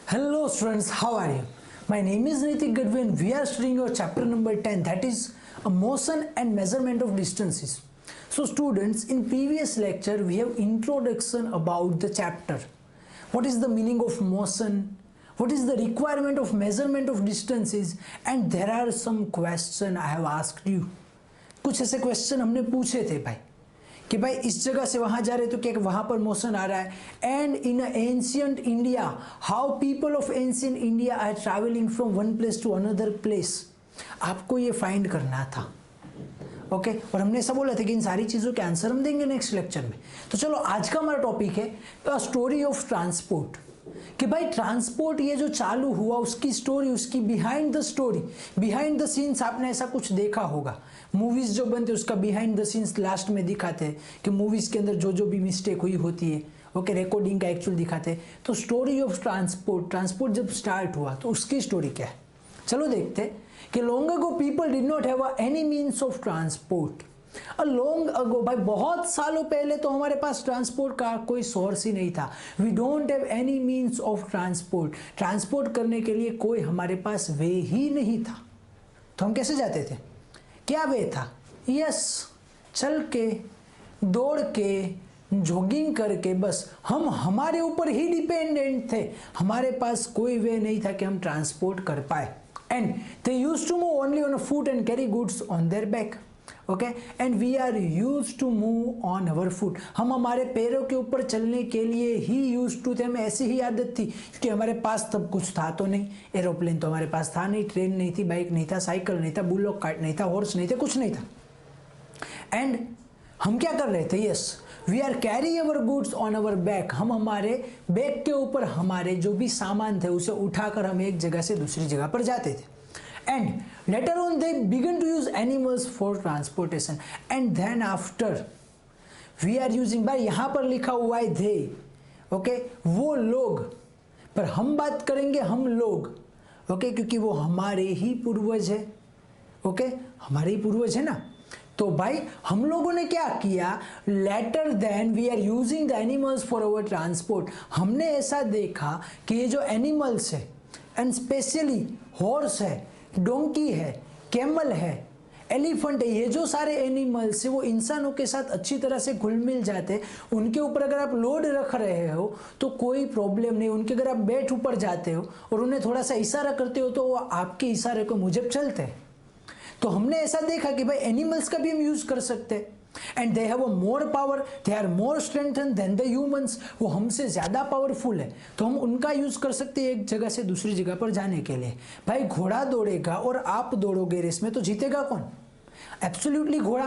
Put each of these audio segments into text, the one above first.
Hello students, how are you? My name is Nitik Gadve and we are studying your chapter number 10, that is a motion and measurement of distances. So students, in previous lecture we have introduction about the chapter. What is the meaning of motion? What is the requirement of measurement of distances? And there are some question I have asked you. कुछ ऐसे question हमने पूछे थे भाई कि भाई इस जगह से वहां जा रहे तो क्या वहां पर मोशन आ रहा है, and in ancient India how people of ancient India are travelling from one place to another place. आपको ये फाइंड करना था. ओके और हमने ऐसा बोला था कि इन सारी चीज़ों के आंसर हम देंगे नेक्स्ट लेक्चर में. तो चलो आज का हमारा टॉपिक है स्टोरी ऑफ ट्रांसपोर्ट. कि भाई ट्रांसपोर्ट ये जो चालू हुआ उसकी स्टोरी, उसकी behind the story, behind the scenes. आपने ऐसा कुछ देखा होगा, मूवीज जो बनते हैं उसका बिहाइंड द सीन्स लास्ट में दिखाते हैं कि मूवीज के अंदर जो जो भी मिस्टेक हुई होती है, ओके रिकॉर्डिंग का एक्चुअल दिखाते हैं. तो स्टोरी ऑफ ट्रांसपोर्ट, ट्रांसपोर्ट जब स्टार्ट हुआ तो उसकी स्टोरी क्या है, चलो देखते हैं. कि long ago people did not have any means of transport. Long ago भाई बहुत सालों पहले तो हमारे पास ट्रांसपोर्ट का कोई सोर्स ही नहीं था. We don't have any means of transport. Transport करने के लिए कोई हमारे पास वे ही नहीं था. तो हम कैसे जाते थे, क्या वे था? यस, चल के, दौड़ के, जॉगिंग करके, बस हम हमारे ऊपर ही डिपेंडेंट थे. हमारे पास कोई वे नहीं था कि हम ट्रांसपोर्ट कर पाए. And they used to move only on a foot and carry goods on their back. Okay and we are use to move on our foot. हम हमारे पैरों के ऊपर चलने के लिए ही यूज टू थे. हमें ऐसी ही आदत थी क्योंकि हमारे पास तब कुछ था तो नहीं. एरोप्लेन तो हमारे पास था नहीं, ट्रेन नहीं थी, बाइक नहीं था, साइकिल नहीं था, बुलॉक कार्ट नहीं था, हॉर्स नहीं थे, कुछ नहीं था. एंड हम क्या कर रहे थे? Yes, we are carry our goods on our back. हम हमारे बैक के ऊपर हमारे जो भी सामान थे उसे उठाकर हम एक जगह से दूसरी जगह पर जाते थे. And later on they began to use animals for transportation. And then after we are using, भाई यहाँ पर लिखा हुआ है they, okay? वो लोग, पर हम बात करेंगे हम लोग, okay? क्योंकि वो हमारे ही पूर्वज है, okay? हमारे ही पूर्वज है ना. तो भाई हम लोगों ने क्या किया, later then we are using the animals for our transport. हमने ऐसा देखा कि ये जो एनिमल्स है, एंड स्पेशली हॉर्स है, डोंकी है, कैमल है, एलिफेंट है, ये जो सारे एनिमल्स है वो इंसानों के साथ अच्छी तरह से घुल मिल जाते. उनके ऊपर अगर आप लोड रख रहे हो तो कोई प्रॉब्लम नहीं. उनके अगर आप बैठ ऊपर जाते हो और उन्हें थोड़ा सा इशारा करते हो तो वो आपके इशारे को मुजब चलते हैं. तो हमने ऐसा देखा कि भाई एनिमल्स का भी हम यूज कर सकते हैं. And they have a more power, they are more strengthen than the humans. वो हमसे ज़्यादा पावरफुल है तो हम उनका यूज़ कर सकते हैं एक जगह से दूसरी जगह पर जाने के लिए. भाई घोड़ा दौड़ेगा और आप दौड़ोगे रेस में तो जीतेगा कौन? एब्सोल्युटली घोड़ा.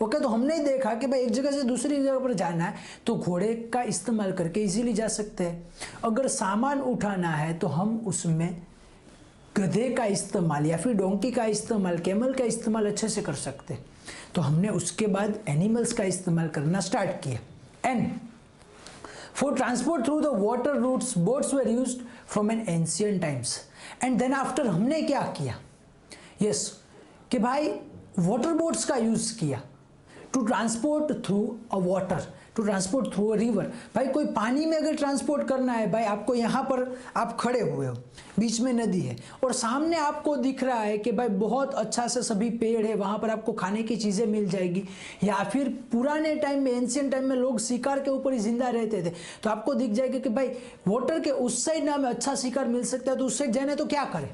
ओके तो हमने देखा कि भाई एक जगह से दूसरी जगह पर जाना है तो घोड़े का इस्तेमाल करके इजीली जा सकते हैं. अगर सामान उठाना है तो हम उसमें गधे का इस्तेमाल या फिर डोंकी का इस्तेमाल, कैमल का इस्तेमाल अच्छे से कर सकते हैं. तो हमने उसके बाद एनिमल्स का इस्तेमाल करना स्टार्ट किया. And for transport through the water routes boats were used from an ancient times. And then after हमने क्या किया, यस कि भाई वाटर बोट्स का यूज किया to transport through a water, to transport through a river. भाई कोई पानी में अगर ट्रांसपोर्ट करना है, भाई आपको यहाँ पर आप खड़े हुए हो, बीच में नदी है और सामने आपको दिख रहा है कि भाई बहुत अच्छा से सभी पेड़ है, वहाँ पर आपको खाने की चीज़ें मिल जाएगी. या फिर पुराने टाइम में, एंशियंट टाइम में लोग शिकार के ऊपर ही जिंदा रहते थे तो आपको दिख जाएगा कि भाई वाटर के उस साइड ना हमें अच्छा शिकार मिल सकता है तो उस साइड जाने तो क्या करें.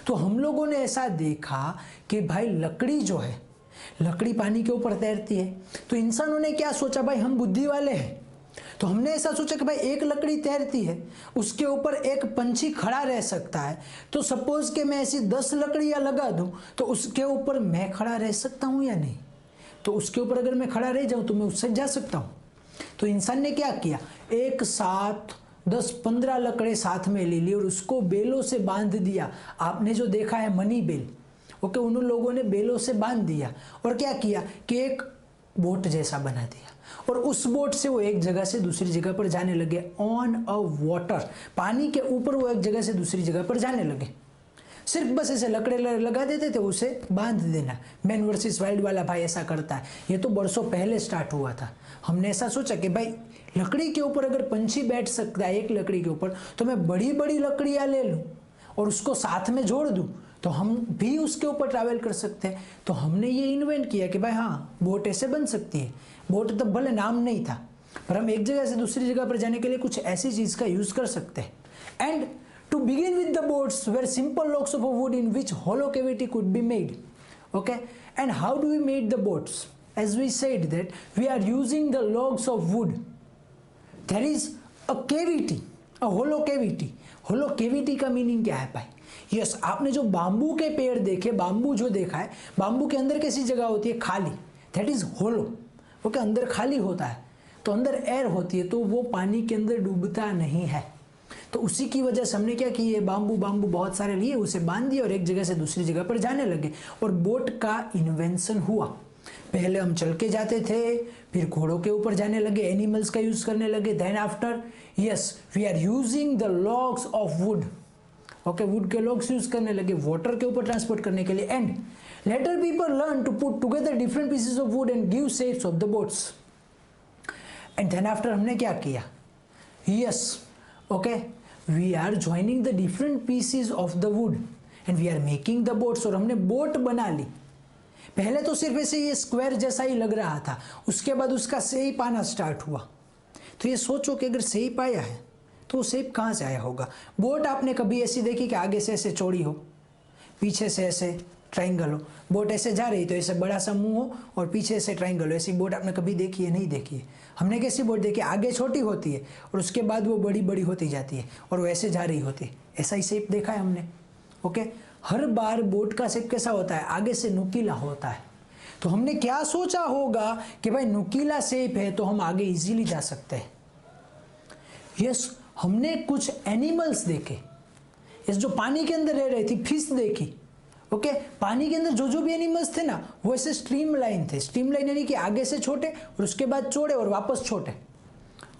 तो हम लोगों ने ऐसा देखा कि भाई लकड़ी जो है, लकड़ी पानी के ऊपर तैरती है. तो इंसानों ने क्या सोचा, भाई हम बुद्धि वाले हैं तो हमने ऐसा सोचा कि भाई एक लकड़ी तैरती है, उसके ऊपर एक पंछी खड़ा रह सकता है. तो सपोज कि मैं ऐसी 10 लकड़ियां लगा दूं तो उसके ऊपर मैं खड़ा रह सकता हूं या नहीं. तो उसके ऊपर अगर मैं खड़ा रह जाऊं तो मैं उससे जा सकता हूं. तो इंसान ने क्या किया, एक साथ 10-15 लकड़े साथ में ले ली और उसको बेलों से बांध दिया. आपने जो देखा है मनी बेल, ओके उन लोगों ने बेलों से बांध दिया और क्या किया कि एक बोट जैसा बना दिया और उस बोट से वो एक जगह से दूसरी जगह पर जाने लगे. ऑन अ वाटर, पानी के ऊपर वो एक जगह से दूसरी जगह पर जाने लगे. सिर्फ बस ऐसे लकड़े लगा देते थे, उसे बांध देना. मैन वर्सेस वाइल्ड वाला भाई ऐसा करता है. ये तो बरसों पहले स्टार्ट हुआ था. हमने ऐसा सोचा कि भाई लकड़ी के ऊपर अगर पंछी बैठ सकता है एक लकड़ी के ऊपर, तो मैं बड़ी बड़ी लकड़ियाँ ले लूँ और उसको साथ में जोड़ दूँ तो हम भी उसके ऊपर ट्रैवल कर सकते हैं। तो हमने ये इन्वेंट किया कि भाई हाँ, बोट ऐसे बन सकती है। बोट तो भले नाम नहीं था, पर हम एक जगह से दूसरी जगह पर जाने के लिए कुछ ऐसी चीज़ का यूज़ कर सकते हैं। And to begin with the boats were simple logs of a wood in which hollow cavity could be made. Okay, and how do we made the boats? As we said that we are using the logs of wood. There is a cavity, a hollow cavity. Hollow cavity का meaning क्या है भाई? Yes, आपने जो bamboo के पेड़ देखे, bamboo जो देखा है, बाम्बू के अंदर कैसी जगह होती है? खाली। That is hollow. ओके, अंदर खाली होता है तो अंदर एयर होती है, तो वो पानी के अंदर डूबता नहीं है। तो उसी की वजह से हमने क्या किया, बाम्बू बहुत सारे लिए, उसे बांध दिया और एक जगह से दूसरी जगह पर जाने लगे और बोट का इन्वेंशन हुआ। पहले हम चल के जाते थे, फिर घोड़ों के ऊपर जाने लगे, एनिमल्स का यूज करने लगे। Then after yes we are using the logs of wood. Okay, wood के लॉग्स यूज करने लगे वाटर के ऊपर ट्रांसपोर्ट करने के लिए। And later people learn to put together different pieces of wood and give shapes of the boats. And then after हमने क्या किया? Yes, okay, we are joining the different pieces of the wood and we are making the boats. और हमने boat बना ली। पहले तो सिर्फ ऐसे ये स्क्वायर जैसा ही लग रहा था, उसके बाद उसका शेप आना स्टार्ट हुआ। तो ये सोचो कि अगर शेप आया है तो वो शेप कहाँ से आया होगा? बोट आपने कभी ऐसी देखी कि आगे से ऐसे चौड़ी हो, पीछे से ऐसे ट्राइंगल हो? बोट ऐसे जा रही तो ऐसे बड़ा सा मुंह हो और पीछे से ट्राइंगल हो। ऐसी बोट आपने कभी देखी है? नहीं देखी है। हमने कैसी बोट देखी? आगे छोटी होती है और उसके बाद वो बड़ी बड़ी होती जाती है और वो ऐसे जा रही होती है। ऐसा ही शेप देखा है हमने। ओके, हर बार बोट का शेप कैसा होता है? आगे से नुकीला होता है। तो हमने क्या सोचा होगा कि भाई नुकीला शेप है तो हम आगे इजीली जा सकते हैं। यस, हमने कुछ एनिमल्स देखे, इस जो पानी के अंदर रह रही थी, फिश देखी। ओके, पानी के अंदर जो भी एनिमल्स थे ना, वो ऐसे स्ट्रीम लाइन थे। स्ट्रीम लाइन यानी कि आगे से छोटे और उसके बाद चौड़े और वापस छोटे।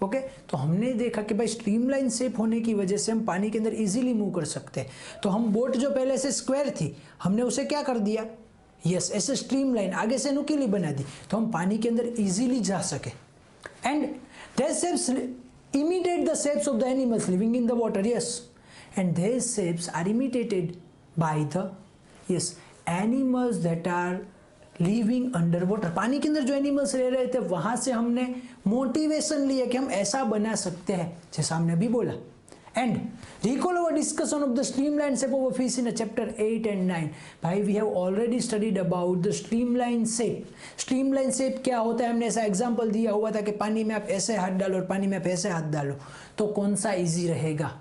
ओके, तो हमने देखा कि भाई स्ट्रीम लाइन शेप होने की वजह से हम पानी के अंदर इजीली मूव कर सकते हैं। तो हम बोट जो पहले से स्क्वायर थी, हमने उसे क्या कर दिया? यस, ऐसे स्ट्रीम लाइन आगे से नुकीली बना दी तो हम पानी के अंदर इजीली जा सके। And their shapes imitate the shapes of the animals living in the water. Yes, and these shapes are imitated by the animals that are living under water. पानी के अंदर जो एनिमल्स रह रहे थे वहां से हमने मोटिवेशन लिया कि हम ऐसा बना सकते हैं जैसा हमने अभी बोला। And recall our discussion of the streamline shape of a fish in chapter 8 and 9. भाई we have already studied about the streamline shape. Streamline shape क्या होता है? हमने ऐसा एग्जांपल दिया हुआ था कि पानी में आप ऐसे हाथ डालो और पानी में आप ऐसे हाथ डालो तो कौन सा इजी रहेगा।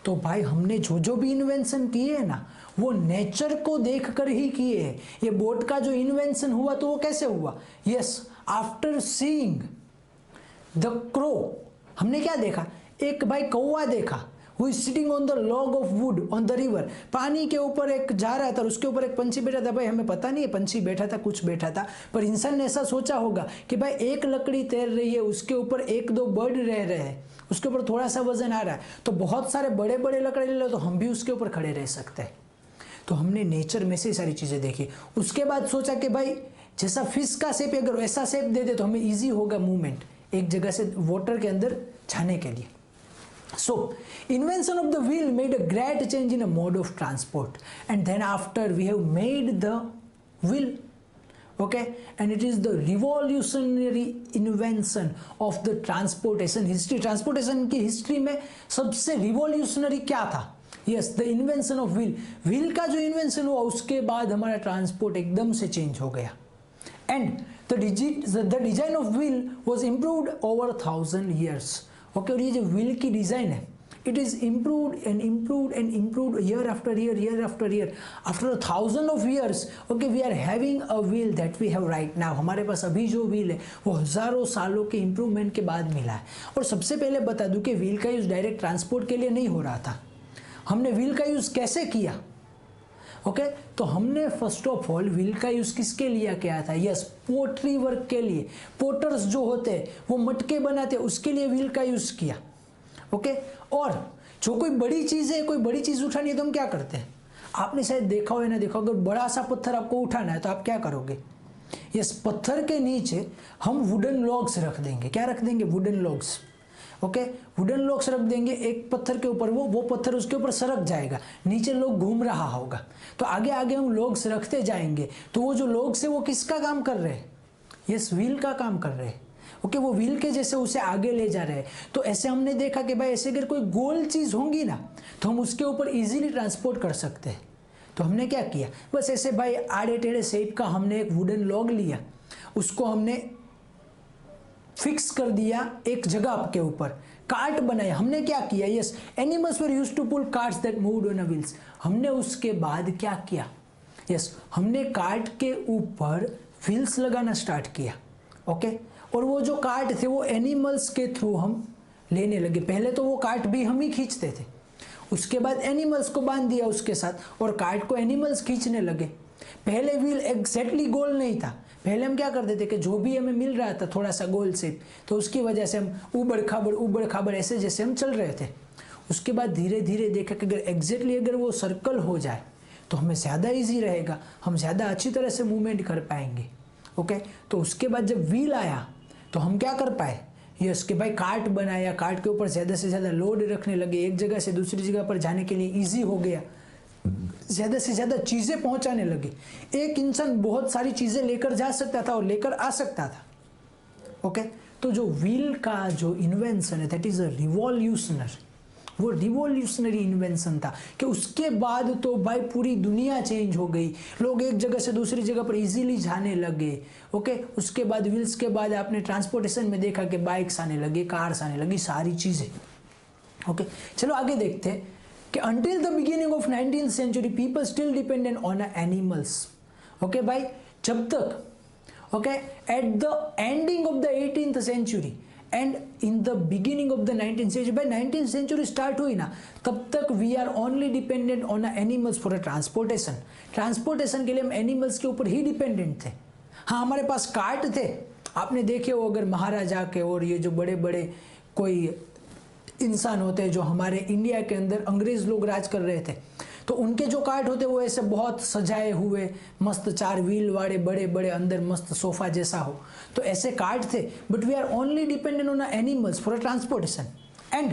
तो भाई हमने जो भी इन्वेंशन किए है ना, वो नेचर को देखकर ही किए हैं। ये बोट का जो इन्वेंशन हुआ तो वो कैसे हुआ? Yes, after seeing the crow, हमने क्या देखा? एक भाई कौवा देखा, वो sitting on the log of would on the river. पानी के ऊपर एक जा रहा था और उसके ऊपर एक पंछी बैठा था। भाई हमें पता नहीं है पंछी बैठा था, कुछ बैठा था, पर इंसान ने ऐसा सोचा होगा कि भाई एक लकड़ी तैर रही है, उसके ऊपर एक दो बर्ड रह रहे हैं, उसके ऊपर थोड़ा सा वजन आ रहा है, तो बहुत सारे बड़े बड़े लकड़ी ले लो तो हम भी उसके ऊपर खड़े रह सकते हैं। तो हमने नेचर में से सारी चीज़ें देखी। उसके बाद सोचा कि भाई जैसा फिश का शेप अगर वैसा शेप दे दे तो हमें ईजी होगा मूवमेंट एक जगह से वाटर के अंदर जाने के लिए। So, invention of the wheel made a great change in a mode of transport, and then after we have made the wheel, okay, and it is the revolutionary invention of the transportation history. Transportation की history में सबसे revolutionary क्या था? Yes, the invention of wheel. Wheel का जो invention हुआ उसके बाद हमारा transport एकदम से change हो गया, and the design of wheel was improved over 1000 years. Okay, और ये जो व्हील की डिज़ाइन है, it is improved and improved and improved year after year, year after year. After 1000 of years, okay, we are having a wheel that we have right now. हमारे पास अभी जो wheel है वो हज़ारों सालों के इम्प्रूवमेंट के बाद मिला है। और सबसे पहले बता दूं कि व्हील का यूज़ डायरेक्ट ट्रांसपोर्ट के लिए नहीं हो रहा था। हमने व्हील का यूज़ कैसे किया? ओके, तो हमने फर्स्ट ऑफ ऑल व्हील का यूज़ किसके लिए किया था? यस, पोट्री वर्क के लिए। पोटर्स जो होते हैं वो मटके बनाते हैं, उसके लिए व्हील का यूज़ किया। ओके, और जो कोई बड़ी चीज़ है, कोई बड़ी चीज़ उठानी है तो हम क्या करते हैं? आपने शायद देखा हो या ना देखा हो, अगर बड़ा सा पत्थर आपको उठाना है तो आप क्या करोगे? यस, पत्थर के नीचे हम वुडन लॉग्स रख देंगे। क्या रख देंगे? Wooden logs. Okay, wooden logs रख देंगे एक पत्थर के ऊपर, वो पत्थर उसके ऊपर सरक जाएगा, नीचे लोग घूम रहा होगा, तो आगे आगे हम लॉग्स रखते जाएंगे। तो वो जो लॉग्स है वो किसका काम कर रहे हैं? यस, व्हील का काम कर रहे हैं। ओके, वो व्हील के जैसे उसे आगे ले जा रहे हैं। तो ऐसे हमने देखा कि भाई ऐसे अगर कोई गोल चीज़ होंगी ना तो हम उसके ऊपर इजीली ट्रांसपोर्ट कर सकते हैं। तो हमने क्या किया, बस ऐसे भाई आड़े टेढ़े शेप का हमने एक वुडन लॉग लिया, उसको हमने फिक्स कर दिया एक जगह के ऊपर, कार्ट बनाया। हमने क्या किया? Yes, animals were used to pull carts that moved on wheels. हमने उसके बाद क्या किया? यस, हमने कार्ट के ऊपर व्हील्स लगाना स्टार्ट किया। ओके, और वो जो कार्ट थे वो एनिमल्स के थ्रू हम लेने लगे। पहले तो वो कार्ट भी हम ही खींचते थे, उसके बाद एनिमल्स को बांध दिया उसके साथ और कार्ट को एनिमल्स खींचने लगे। पहले व्हील एग्जैक्टली गोल नहीं था, पहले हम क्या करते थे कि जो भी हमें मिल रहा था थोड़ा सा गोल शेप, तो उसकी वजह से हम ऊबड़ खाबड़ ऐसे जैसे हम चल रहे थे। उसके बाद धीरे धीरे देखा कि अगर वो सर्कल हो जाए तो हमें ज़्यादा इजी रहेगा, हम ज़्यादा अच्छी तरह से मूवमेंट कर पाएंगे। ओके, तो उसके बाद जब व्हील आया तो हम क्या कर पाए? यस, कि भाई कार्ट बनाया, कार्ट के ऊपर ज़्यादा से ज़्यादा लोड रखने लगे, एक जगह से दूसरी जगह पर जाने के लिए ईजी हो गया, ज़्यादा से ज़्यादा चीज़ें पहुंचाने लगे। एक इंसान बहुत सारी चीज़ें लेकर जा सकता था और लेकर आ सकता था। ओके, तो जो व्हील का जो इन्वेंशन है दैट इज़ अ रिवॉल्यूशनर, वो रिवॉल्यूशनरी इन्वेंशन था कि उसके बाद तो भाई पूरी दुनिया चेंज हो गई, लोग एक जगह से दूसरी जगह पर इजीली जाने लगे। ओके, उसके बाद व्हील्स के बाद आपने ट्रांसपोर्टेशन में देखा कि बाइक्स आने लगे, कार्स आने लगी, सारी चीज़ें। ओके, चलो आगे देखते हैं कि until the beginning of 19th century people still depended on animals. Okay भाई, जब तक at the ending of the 18th century and in the beginning of the 19th century, by 19th century start हुई ना, तब तक we are only dependent on animals for a transportation. Transportation के लिए हम एनिमल्स के ऊपर ही डिपेंडेंट थे। हाँ, हमारे पास कार्ट थे, आपने देखे हो अगर महाराजा के और ये जो बड़े बड़े कोई इंसान होते हैं जो हमारे इंडिया के अंदर अंग्रेज लोग राज कर रहे थे, तो उनके जो कार्ट होते वो ऐसे बहुत सजाए हुए मस्त 4 व्हील वाले बड़े बड़े, अंदर मस्त सोफा जैसा हो, तो ऐसे कार्ट थे। But we are only dependent on animals for transportation and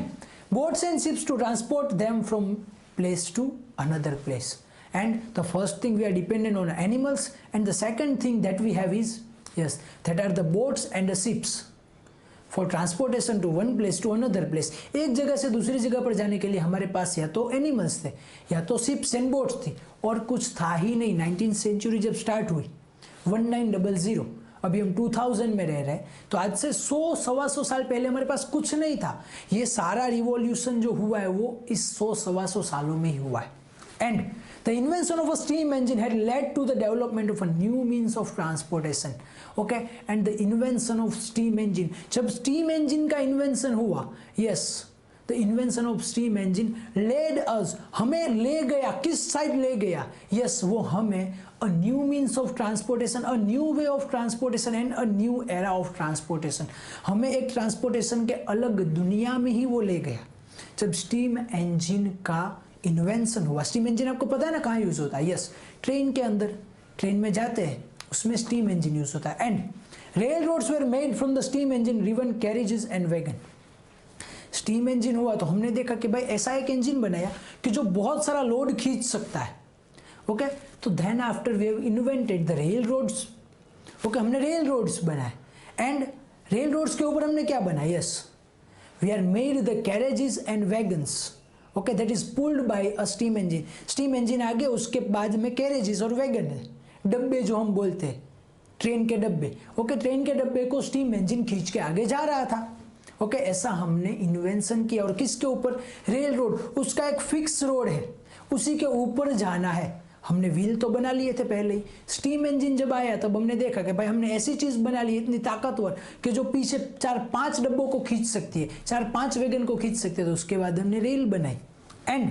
boats and ships to transport them from place to another place. And the first thing we are dependent on animals and the second thing that we have is yes that are the boats and the ships for transportation to one place to another place. एक जगह से दूसरी जगह पर जाने के लिए हमारे पास या तो एनिमल्स थे या तो शिप्स एंड बोट्स थी, और कुछ था ही नहीं। 19th सेंचुरी जब स्टार्ट हुई 1900, अभी हम 2000 में रह रहे हैं, तो आज से 100-125 साल पहले हमारे पास कुछ नहीं था। ये सारा रिवॉल्यूशन जो हुआ है वो इस 100-125 सालों में ही हुआ है। And the invention of a steam engine had led to the development of a new means of transportation. Okay, and the invention of steam engine, जब steam engine का invention हुआ, yes, the invention of steam engine led us, हमें ले गया, किस side ले गया? yes, वो हमें a new means of transportation, a new way of transportation and a new era of transportation, हमें एक transportation के अलग दुनिया में ही वो ले गया जब steam engine का इन्वेंशन हुआ। स्टीम इंजन आपको पता है ना कहाँ यूज होता है? यस, ट्रेन के अंदर, ट्रेन में जाते हैं उसमें स्टीम इंजन यूज होता है। And railroads were made from the steam engine driven carriages and wagon. Steam engine हुआ तो हमने देखा कि भाई ऐसा एक इंजन बनाया कि जो बहुत सारा लोड खींच सकता है। ओके, तो then after we have invented the railroads. Okay, हमने रेल रोड्स बनाए एंड रेल रोड्स के ऊपर हमने क्या बनाया? Yes, we are made the carriages and wagons. Okay, that is pulled by a steam engine. Steam engine आगे, उसके बाद में कैरेजेस और वैगन है, डब्बे जो हम बोलते हैं, ट्रेन के डब्बे। ओके, ट्रेन के डब्बे को स्टीम इंजन खींच के आगे जा रहा था। ओके, ऐसा हमने इन्वेंशन किया। और किसके ऊपर? रेल रोड, उसका एक फिक्स रोड है, उसी के ऊपर जाना है। हमने व्हील तो बना लिए थे पहले ही। स्टीम इंजन जब आया तब हमने देखा कि भाई हमने ऐसी चीज़ बना ली इतनी ताकतवर कि जो पीछे 4-5 डब्बों को खींच सकती है, 4-5 वैगन को खींच सकती है। तो उसके बाद हमने रेल बनाई। And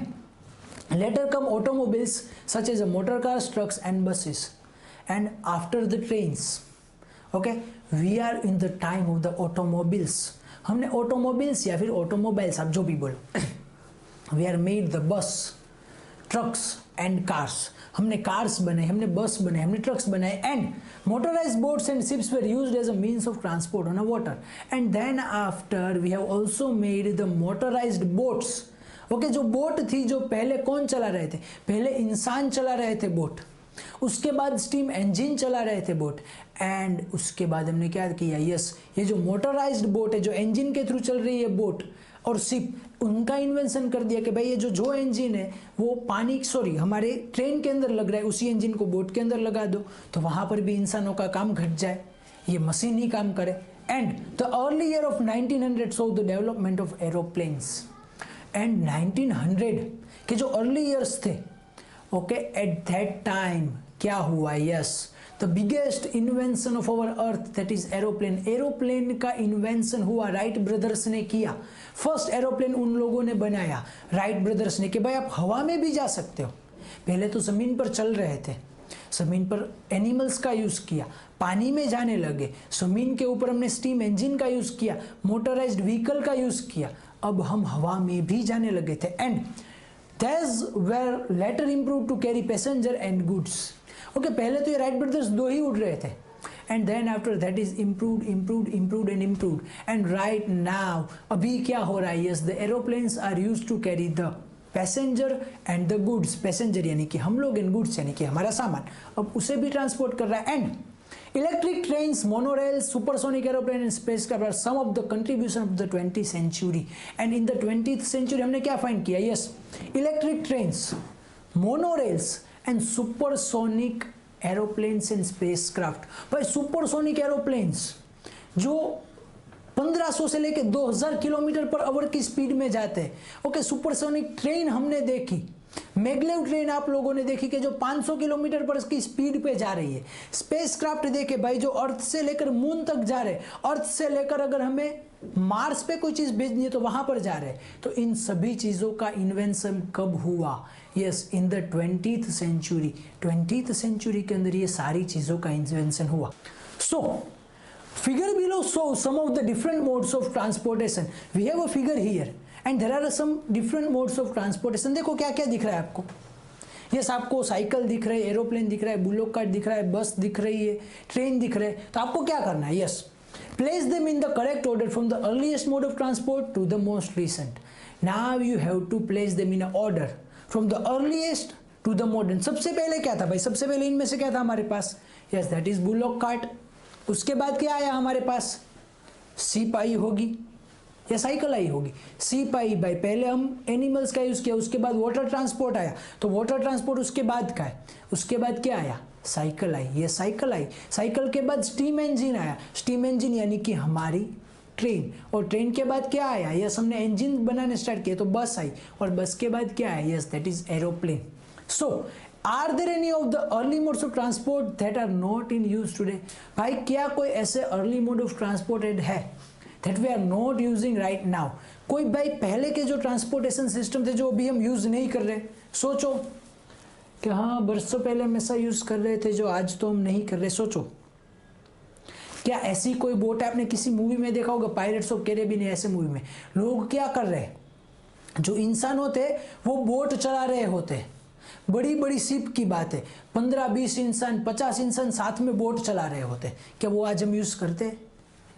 later come automobiles such as motor cars, trucks and buses and after the trains. Okay, we are in the time of the automobiles. हमने ऑटोमोबाइल्स या फिर ऑटोमोबाइल्स, आप जो भी बोलो, we are made the bus, trucks and cars, हमने cars बनाए, हमने बस बनाए, हमने ट्रक्स बनाए, and motorized boats and ships were used as a means of transport on a water, and then after we have also made the motorized boats. Okay, जो boat थी, जो पहले कौन चला रहे थे, पहले इंसान चला रहे थे बोट, उसके बाद स्टीम इंजन चला रहे थे बोट, एंड उसके बाद हमने क्या किया, यस, ये जो मोटराइज्ड बोट है, जो इंजन के थ्रू चल रही है बोट और शिप, उनका इन्वेंशन कर दिया कि भाई ये जो इंजन है वो हमारे ट्रेन के अंदर लग रहा है, उसी इंजन को बोट के अंदर लगा दो, तो वहां पर भी इंसानों का काम घट जाए, ये मशीन ही काम करे। And the early year of 1900 so the development of aeroplanes, and 1900 के जो अर्ली ईयर्स थे, ओके, एट दैट टाइम क्या हुआ, yes, the biggest invention of our earth that is aeroplane. Aeroplane का इन्वेंशन हुआ, राइट ब्रदर्स ने किया, first aeroplane उन लोगों ने बनाया, राइट ब्रदर्स ने, कि भाई आप हवा में भी जा सकते हो। पहले तो जमीन पर चल रहे थे, जमीन पर एनिमल्स का यूज किया, पानी में जाने लगे, जमीन के ऊपर हमने स्टीम इंजन का यूज किया, मोटराइज्ड व्हीकल का यूज किया, अब हम हवा में भी जाने लगे थे, and these were later improved to carry passenger and goods. Okay, पहले तो ये राइट ब्रदर्स दो ही उड़ रहे थे, and then after that is improved, and right now अभी क्या हो रहा है, yes, the aeroplanes are used to carry the passenger and the goods, passenger यानी कि हम लोग and goods यानी कि हमारा सामान, अब उसे भी ट्रांसपोर्ट कर रहा है। And electric trains, monorails, supersonic aeroplane and spacecraft are some of the contribution of the 20th century. And in the 20th century हमने क्या फाइंड किया, yes, electric trains, monorails and supersonic aeroplanes and spacecraft। भाई supersonic aeroplanes जो 1500 से लेके 2000 kilometre per hour की speed में जाते हैं। ओके, सुपरसोनिक ट्रेन हमने देखी, मैगलेव ट्रेन आप लोगों ने देखी कि जो 500 किलोमीटर पर इसकी स्पीड पे जा रही है। स्पेसक्राफ्ट देखे भाई, जो अर्थ से लेकर मून तक जा रहे, अर्थ से लेकर अगर हमें मार्स पे कोई चीज भेजनी है तो वहां पर जा रहे। तो इन सभी चीजों का इन्वेंशन कब हुआ, yes, in the 20th century. 20th century के अंदर ये सारी चीजों का इन्वेंशन हुआ। सो figure below shows some of the different modes of transportation. We have a figure here and there are some different modes of transportation. देखो क्या क्या दिख रहा है आपको, यस, आपको साइकिल दिख रहा है, एरोप्लेन दिख रहा है, बुलोक कार्ट दिख रहा है, बस दिख रही है, ट्रेन दिख रहा है। तो आपको क्या करना है, yes, place them in the correct order from the earliest mode of transport to the most recent. Now you have to place them in order from the earliest to the modern. सबसे पहले क्या था भाई, सबसे पहले इनमें से क्या था हमारे पास, yes, that is bullock cart. उसके बाद क्या आया हमारे पास, सीप आई होगी या साइकिल आई होगी। सीप आई भाई, पहले हम एनिमल्स का यूज किया, उसके बाद वाटर ट्रांसपोर्ट आया, तो वाटर ट्रांसपोर्ट उसके बाद का है। उसके बाद क्या आया, साइकिल आई, ये साइकिल आई। साइकिल के बाद स्टीम इंजन आया, स्टीम इंजन यानी कि हमारी ट्रेन, और ट्रेन के बाद क्या आया, यस, हमने इंजन बनाने स्टार्ट किया तो बस आई, और बस के बाद क्या आया, yes, that is aeroplane. So Are there any of the early modes of transport that are not in use today? भाई क्या कोई ऐसे early mode of transport है that we are not using right now? कोई भाई पहले के जो ट्रांसपोर्टेशन सिस्टम थे जो अभी हम यूज नहीं कर रहे, सोचो कि हाँ बरसों पहले हम ऐसा यूज कर रहे थे जो आज तो हम नहीं कर रहे। सोचो क्या ऐसी कोई बोट है, आपने किसी मूवी में देखा होगा, पायरेट्स ऑफ कैरेबियन, ऐसे मूवी में लोग क्या कर रहे हैं, जो इंसान होते वो बोट चला रहे होते, बड़ी बड़ी शिप की बात है, 15-20 इंसान 50 इंसान साथ में बोट चला रहे होते। क्या वो आज हम यूज करते,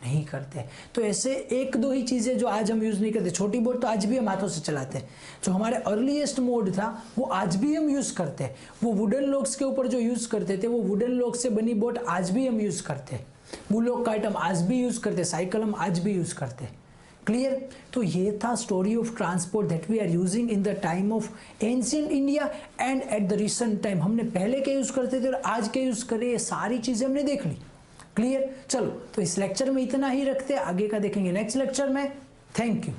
नहीं करते। तो ऐसे एक दो ही चीजें जो आज हम यूज नहीं करते, छोटी बोट तो आज भी हम हाथों से चलाते हैं, जो हमारे अर्लीस्ट मोड था वो आज भी हम यूज करते हैं। वो वुडन लॉग्स के ऊपर जो यूज करते थे, वो वुडन लॉग से बनी बोट आज भी हम यूज करते हैं, बुलोक कार्ट हम आज भी यूज करते, साइकिल हम आज भी यूज करते। क्लियर। तो ये था story of transport that we are using in the time of ancient India and at the recent time. हमने पहले के यूज करते थे और आज के यूज कर रहे, ये सारी चीजें हमने देख ली। क्लियर। चलो तो इस लेक्चर में इतना ही रखते हैं, आगे का देखेंगे नेक्स्ट लेक्चर में। Thank you.